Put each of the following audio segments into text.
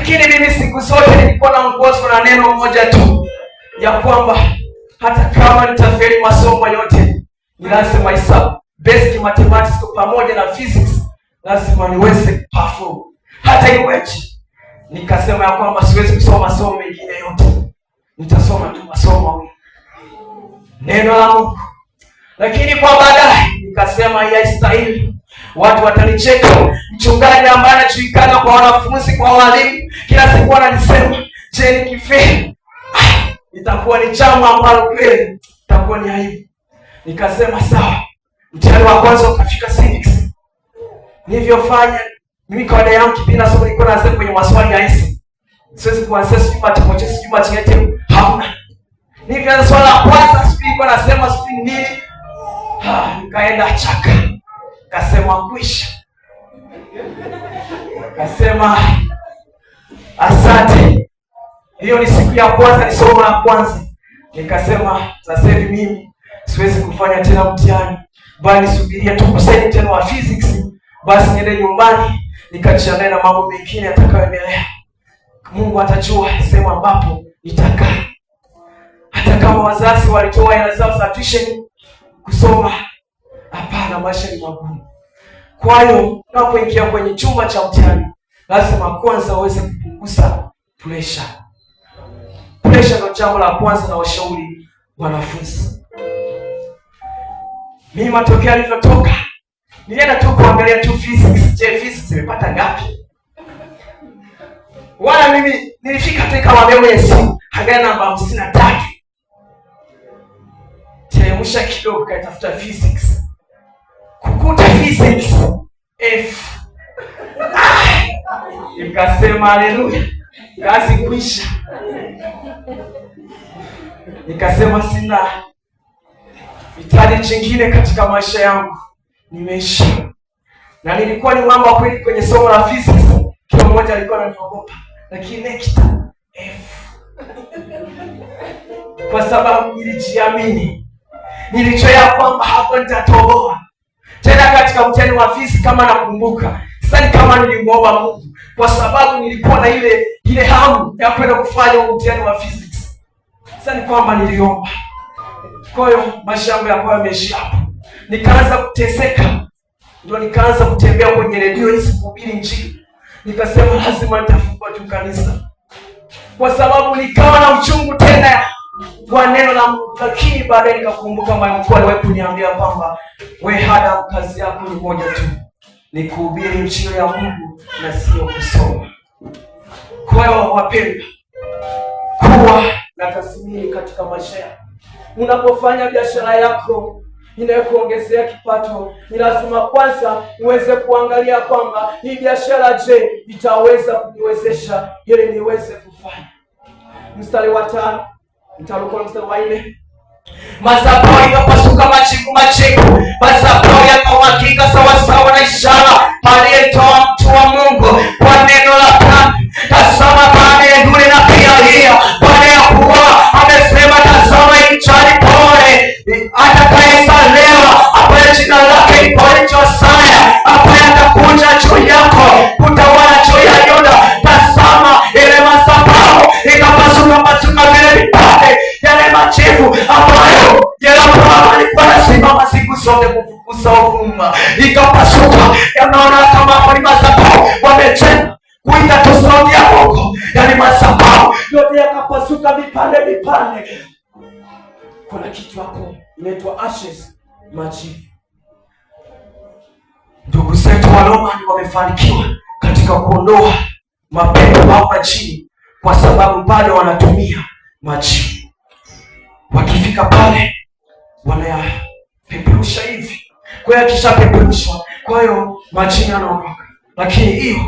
Lakini mimi siku zote nilikuwa naongozwa na neno moja tu, ya kwamba hata kama nitafeli masomo yote, ni lazima hesabu, basic mathematics pamoja na physics lazima niweze kuperform hata iweje. Nikasema ya kwamba siwezi kusoma masomo mengine yote, nitasoma tu masomo neno la Mungu. Lakini kwa baadaye nikasema haistahili, watu watanicheka. Mchungaji ambaye anajulikana kwa wanafunzi, kwa walimu, kila siku ananisema, je, nikifeli itakuwa ni jambo ambalo kweli itakuwa ni aibu. Nikasema sawa. Mtihani wa kwanza ukafika civics. Nilivyofanya mimi kawaida yangu kipindi nasoma nilikuwa naanza kwenye maswali ya hisi. Siwezi kuanzia sijui hamna. Nikaanza swali la kwanza sijui nilikuwa nasema sijui nini. Nikaenda chaka. Kasema kwisha. Kasema asante. Hiyo ni siku ya kwanza, ni somo la kwanza. Nikasema sasa hivi mimi siwezi kufanya tena mtihani, bali subiria tu kusema tena wa physics, basi niende nyumbani nikajiandae na mambo mengine yatakayoendelea. Mungu atajua sehemu ambapo nitakaa. Hata kama wazazi walitoa hela zao za tuition kusoma, hapana, maisha ni magumu. Kwa hiyo unapoingia kwenye chumba cha mtihani, lazima kwanza uweze kupunguza pressure. Pressure ndio jambo la kwanza na washauri wanafunzi. Mimi matokeo yalivyotoka, nilienda tu kuangalia tu physics. Je, physics imepata ngapi? Wala mimi nilifika tu nikamwambia mwenye simu, angalia namba 53. Teremsha kidogo kaitafuta physics. Kukuta physics F. Nikasema haleluya, kazi kwisha. Nikasema sina hitaji jingine katika maisha yangu, nimeisha. Na nilikuwa ni mambo ya kweli kwenye somo la physics. Kila mmoja alikuwa ananiogopa, lakini next F. Kwa sababu nilijiamini, nilichoya kwamba hapo nitatoboa. Tena katika mtihani wa physics kama nakumbuka, sasa kama nilimuomba Mungu, kwa sababu nilikuwa na ile hamu ya kwenda kufanya mtihani wa physics. Sasa ni kwamba niliomba. Kwa hiyo maisha yangu yakawa yameishia hapo. Nikaanza kuteseka. Ndio nikaanza kutembea kwenye redio hizi kuhubiri Injili. Nikasema lazima nitafungua tu kanisa. Kwa sababu nikawa na uchungu tena kwa neno la Mungu. Lakini baadaye nikakumbuka mama mkuu aliwahi kuniambia kwamba wewe hada kazi yako ni moja tu, ni kuhubiri Injili ya Mungu na sio kusoma. Kwa hiyo wapendwa, kuwa na tathmini katika maisha yako. Unapofanya biashara yako inayokuongezea kipato, ni lazima kwanza uweze kuangalia kwamba hii biashara, je, itaweza kuniwezesha ili niweze kufanya. Mstari wa 5, mtaruko mstari wa 4. Madhabahu yakapasuka majibu, madhabahu yakawakika sawa sawa na ishara aliyetoa mtu wa Mungu kwa neno la Bwana. Tazama baada ya yule na pia Elia, baada ya kuwa amesema tazama ichari pole atakayesalewa ambaye jina lake ni pole Josaya, ambaye atakuja juu yako kutawala juu ya Yuda. Tazama ile madhabahu ikapasuka vile vipande, yale majivu ambayo Yeroboamu alikuwa anasimama siku zote kufukuza uvumba, ikapasuka. Yanaona kama hapo ni madhabahu wamejenga kuita tu sauti ya Mungu, yani madhabahu yote yakapasuka vipande. Kuna kitu hapo inaitwa ashes, majivu. Ndugu zetu wa Romani wamefanikiwa katika kuondoa mapepo hapa chini, kwa sababu bado wanatumia majivu. Wakifika pale wanayapeperusha hivi, kwa hiyo akishapeperushwa, kwa hiyo majini yanaondoka. Lakini hiyo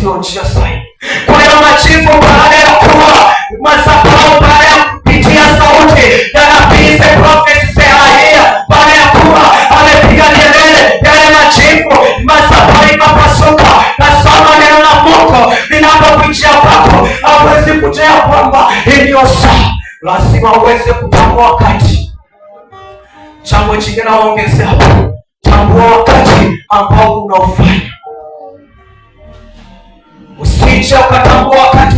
sio njia sahihi. Kwa hiyo majivu baada ya kuwa madhabahu, baada ya kupitia sauti ya nabii prophet Zechariah, baada ya kuwa amepiga kelele, yale majivu, madhabahu ikapasuka. Na sama neno la Mungu linapokuja kwako, hauwezi kujua kwamba ndio saa. Lazima uweze kutambua wakati. Jambo jingine naongezea hapo, tambua wakati ambao unaofanya. Usije ukatambua wakati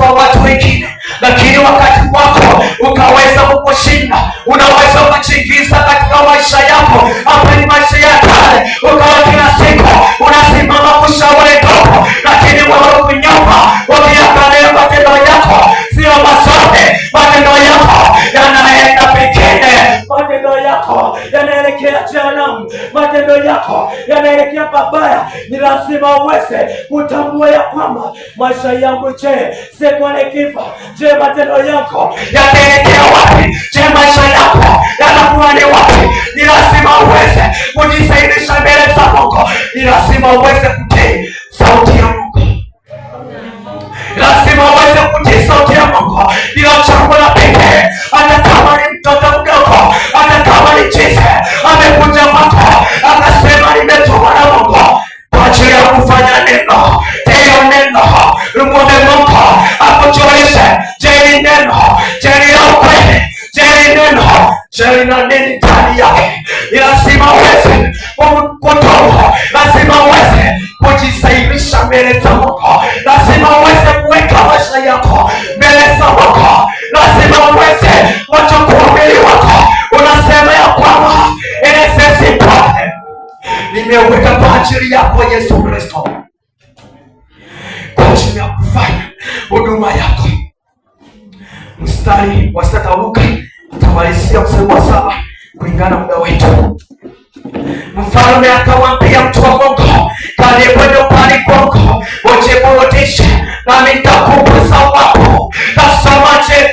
watu wengine, lakini wakati wako ukaweza kukushinda. Unaweza ukajiingiza katika maisha yako, hapa ni maisha ya kale, ukawa kila siku unasimama kushauri ndogo, lakini wewe kunyoma ukiangalia matendo yako sio mazuri. Matendo yako yanaenda pekee, matendo yako yanaelekea jehanamu, matendo yako yanaelekea babaya. Ni lazima uweze kutambua ya kwamba maisha yangu, je, siku nikifa, je, matendo yako yataelekea wapi? Je, maisha yako yatakuwa ni wapi? Ni lazima uweze kujisaidia mbele za Mungu. Ni lazima uweze kutii sauti ya Mungu. Lazima uweze kutii sauti ya Mungu. Ndio jambo la pekee. Hata kama ni mtoto mdogo, hata kama ni chizi, amekuja kwako akasema nimetumwa na Mungu kwa ajili ya kufanya neno. Hiyo neno mwombe Mungu akujulishe, je, ni neno, je, ni la ukweli, je, ni neno, je, lina nini ndani yake? Lazima uweze kutoa, lazima uweze kujisairisha mbele za Mungu, lazima uweze kuweka maisha yako mbele za Mungu, lazima uweze kuchukua mwili wako. Unasema ya kwamba NSS pale nimeweka kwa ajili yako Yesu Kristo, kwa ajili ya kufanya huduma yako. Mstari wa 6 Luka, tutamalizia mstari wa 7 kulingana muda wetu. Mfalme akamwambia mtu wa Mungu, karibu nyumbani kwangu ujiburudishe, nami nitakupa thawabu. Tazamaje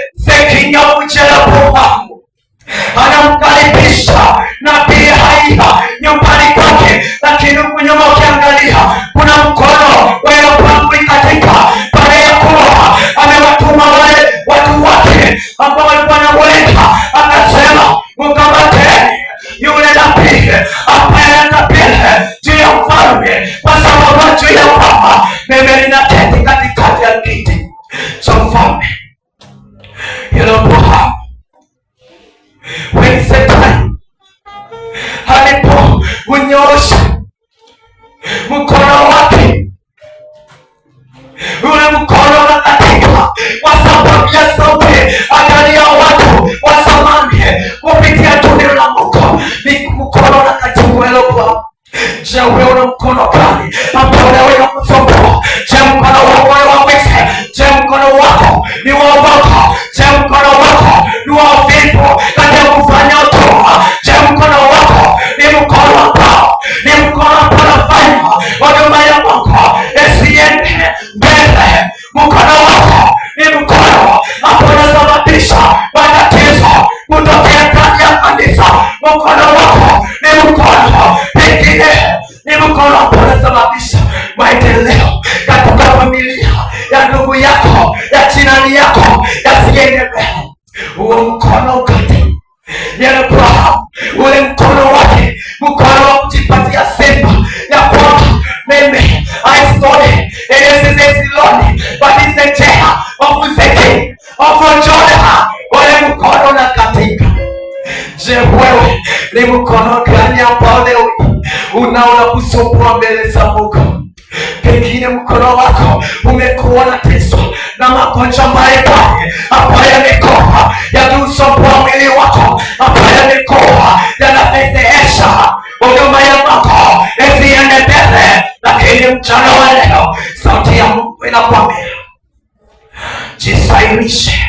kinyavu cha Mungu anamkaribisha nabii Haiya nyumbani kwake, lakini huku nyuma ukiangalia kuna mkono waliopangwa katika pale ya kuwa amewatuma wale watu wake ambao walikuwa wanamweka, akasema mkamateni yule nabii ambaye anatabiri juu ya mfalme, kwa sababu juu ya kwamba mimi ninaketi katikati ya kiti cha mfalme. Yeroboamu when Shetani alipo unyoosha mkono wake, ule mkono unakatika kwa sababu ya sauti akalia watu wa zamani kupitia tunda la Mungu. Ni mkono unakatika. Yeroboamu, je, wewe una mkono gani ambao unaweza kusumbua? Je, mkono wako ni wa wizi? Je, mkono wako ni wa ubaka? Je, mkono wako ni wa uvivu katika kufanya utumwa? Je, mkono wako ni mkono ambao unafanya huduma ya Mungu isiende mbele? Mkono wako ni mkono ambao unasababisha matatizo kutokea ndani ya kanisa. Mkono wako ni mkono pengine ni mkono ambao unasababisha maendeleo katika familia ya ndugu yako, ya jirani yako yasiende mbele. Huo mkono ukati Yeroboamu, ule mkono wake, mkono wa kujipatia sifa ya kwamba mimi I stood in this Lord but is the chair of the king of Jordan. Ule mkono unakatika. Je, wewe ni mkono gani ambao leo unaona kusumbua mbele za Mungu? Pengine mkono wako umekuwa unateswa na magonjwa mbalimbali ambayo yamekuwa yakiusumbua mwili wako, ambayo yamekuwa yanafedhehesha huduma ya Mungu isiende mbele. Lakini mchana wa leo sauti ya Mungu inakwambia jisairishe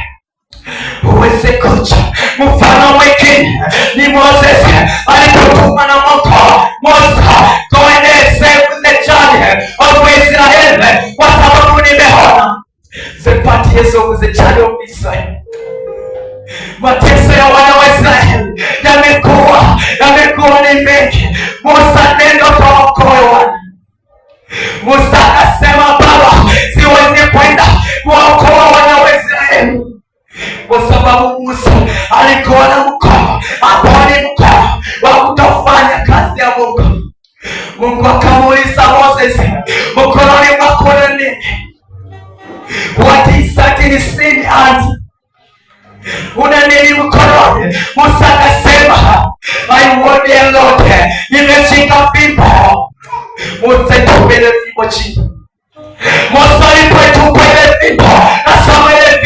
uweze kuja. Mfano mwingine ni Moses alipotuma na Mungu, Moses, go and save the children of Israel, kwa sababu nimeona the parties of the children of Israel. Mateso ya wana wa Israeli yamekuwa ni mengi. Musa, nenda kaokoe wana. Musa akasema, Baba, siwezi kwenda kuokoa wana wa Israeli, kwa sababu Musa alikuwa na mkono ambao ni mkono wa kutofanya kazi ya Mungu. Mungu akamuuliza Moses, mkononi mwako una nini? What is that in his hand? Una nini mkononi? Musa akasema, I want the Lord, nimeshika fimbo. Musa itupe ile fimbo chini. Musa alipoitupa ile fimbo, na sama ile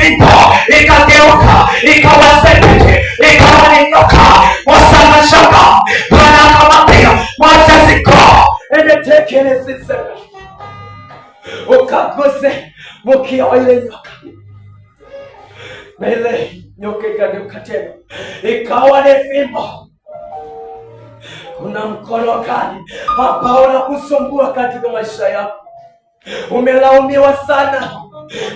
Genesis 7. Ukaguse mkia wa ile nyoka. Na ile nyoka ikageuka tena. Ikawa ni fimbo. Kuna mkono kali ambao unakusumbua katika maisha yako. Umelaumiwa sana.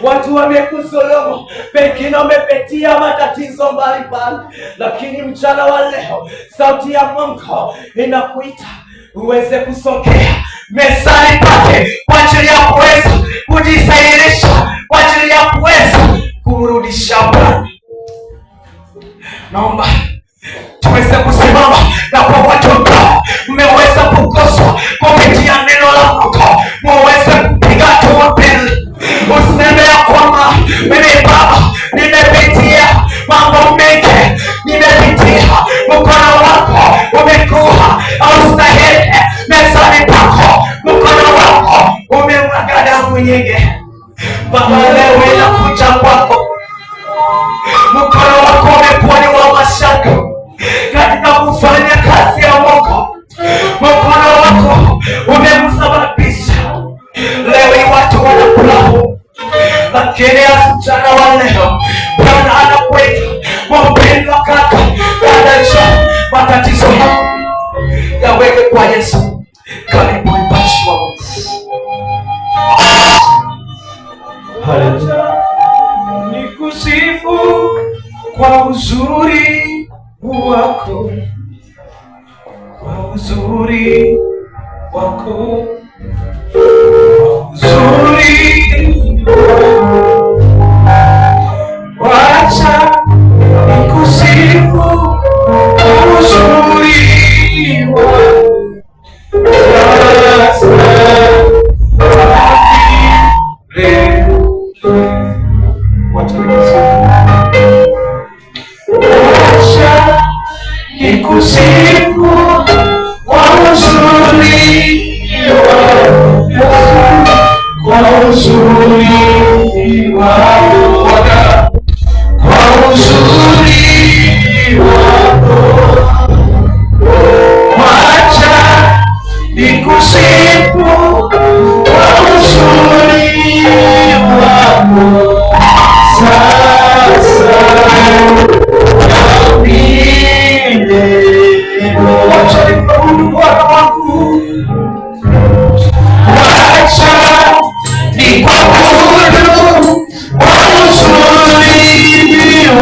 Watu wamekudhulumu. Pengine umepitia matatizo mbalimbali. Lakini mchana wa leo sauti ya Mungu inakuita uweze kusogea mezani pake kwa ajili ya kuweza kujisahilisha, kwa ajili ya kuweza kumrudisha Bwana. Naomba tuweze kusimama na kwa watu ambao mmeweza kuguswa kupitia neno la Mungu, muweze kupiga hatua mbele. Useme ya kwamba mimi Baba nimepitia mambo mengi, nimepitia mkono wako umekuwa haustahili mezani pako, mkono wako umemwaga damu nyingi. Baba, leo inakuja kwako, mkono wako umekuwa ni wa mashaka katika kufanya kazi ya Mungu. Mkono wako umemsababisha leo watu wanakulamu. Lakini mchana wa leo Bwana anakuita, mpendwa kaka, dada, matatizo yako yaweke kwa Yesu. Karibu ipashi wa Mungu. Haleluya. Nikusifu kwa uzuri wako, kwa uzuri wako.